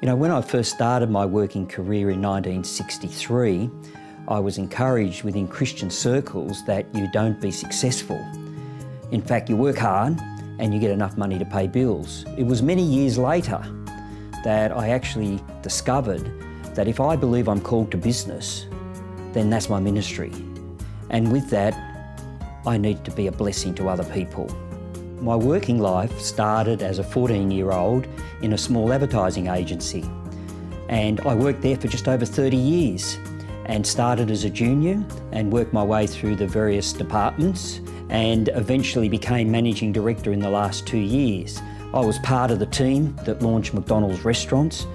You know, when I first started my working career in 1963, I was encouraged within Christian circles that you don't be successful. In fact, you work hard and you get enough money to pay bills. It was many years later that I actually discovered that if I believe I'm called to business, then that's my ministry. And with that, I need to be a blessing to other people. My working life started as a 14-year-old in a small advertising agency. And I worked there for just over 30 years and started as a junior and worked my way through the various departments and eventually became managing director in the last 2 years. I was part of the team that launched McDonald's restaurants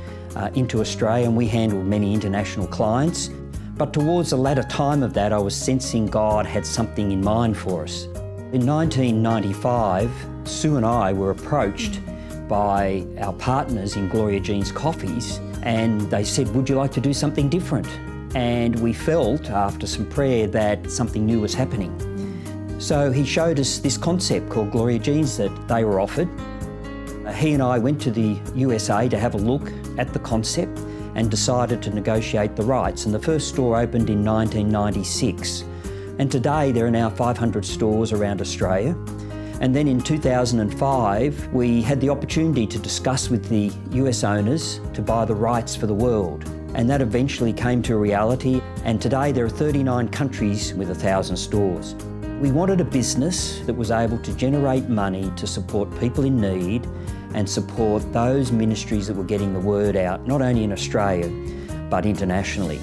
into Australia, and we handled many international clients. But towards the latter time of that, I was sensing God had something in mind for us. In 1995, Sue and I were approached by our partners in Gloria Jeans Coffees, and they said, would you like to do something different? And we felt, after some prayer, that something new was happening. So he showed us this concept called Gloria Jeans that they were offered. He and I went to the USA to have a look at the concept and decided to negotiate the rights. And the first store opened in 1996. And today there are now 500 stores around Australia. And then in 2005, we had the opportunity to discuss with the US owners to buy the rights for the world. And that eventually came to a reality. And today there are 39 countries with 1,000 stores. We wanted a business that was able to generate money to support people in need and support those ministries that were getting the word out, not only in Australia, but internationally.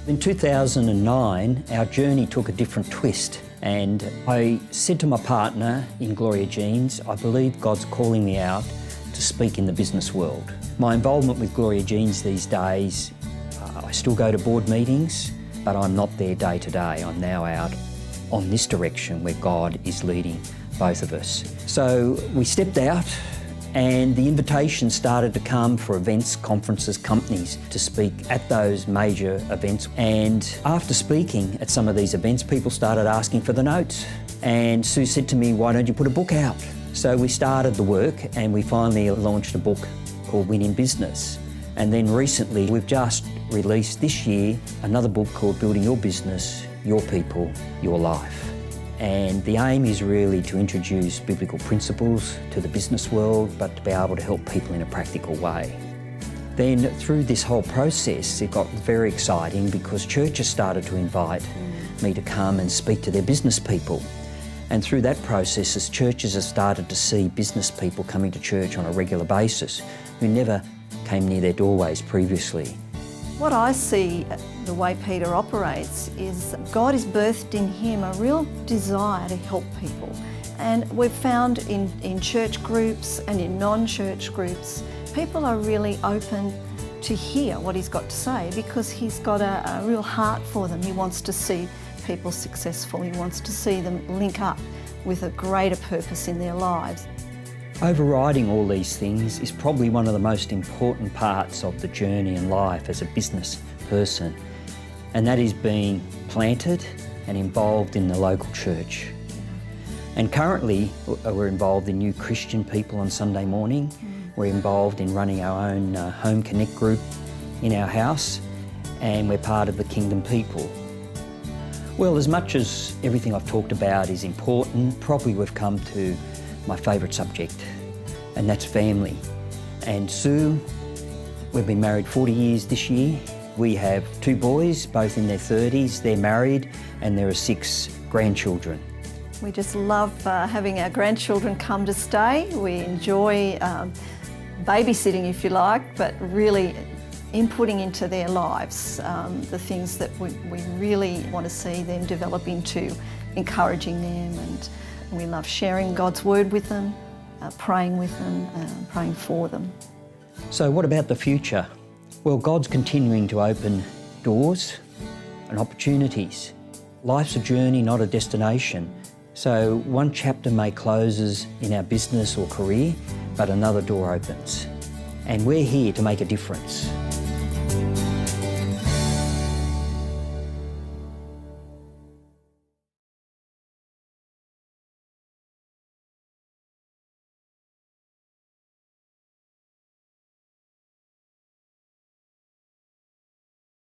In 2009, our journey took a different twist, and I said to my partner in Gloria Jeans, I believe God's calling me out to speak in the business world. My involvement with Gloria Jeans these days, I still go to board meetings, but I'm not there day to day. I'm now out on this direction where God is leading both of us. So we stepped out, and the invitations started to come for events, conferences, companies to speak at those major events. And after speaking at some of these events, people started asking for the notes. And Sue said to me, why don't you put a book out? So we started the work, and we finally launched a book called Win in Business. And then recently, we've just released this year another book called Building Your Business, Your People, Your Life. And the aim is really to introduce biblical principles to the business world, but to be able to help people in a practical way. Then through this whole process, it got very exciting because churches started to invite me to come and speak to their business people. And through that process, as churches have started to see business people coming to church on a regular basis who never came near their doorways previously. What I see the way Peter operates is God has birthed in him a real desire to help people. And we've found in church groups and in non-church groups, people are really open to hear what he's got to say because he's got a real heart for them. He wants to see people successful. He wants to see them link up with a greater purpose in their lives. Overriding all these things is probably one of the most important parts of the journey in life as a business person, and that is being planted and involved in the local church. And currently we're involved in New Christian People on Sunday morning. We're involved in running our own Home Connect group in our house, and we're part of the Kingdom People. Well, as much as everything I've talked about is important, probably we've come to my favourite subject, and that's family. And Sue, we've been married 40 years this year. We have 2 boys, both in their 30s. They're married, and there are 6 grandchildren. We just love having our grandchildren come to stay. We enjoy babysitting, if you like, but really inputting into their lives the things that we really want to see them develop into, encouraging them, and we love sharing God's word with them, praying with them, praying for them. So what about the future? Well, God's continuing to open doors and opportunities. Life's a journey, not a destination. So one chapter may close in our business or career, but another door opens. And we're here to make a difference.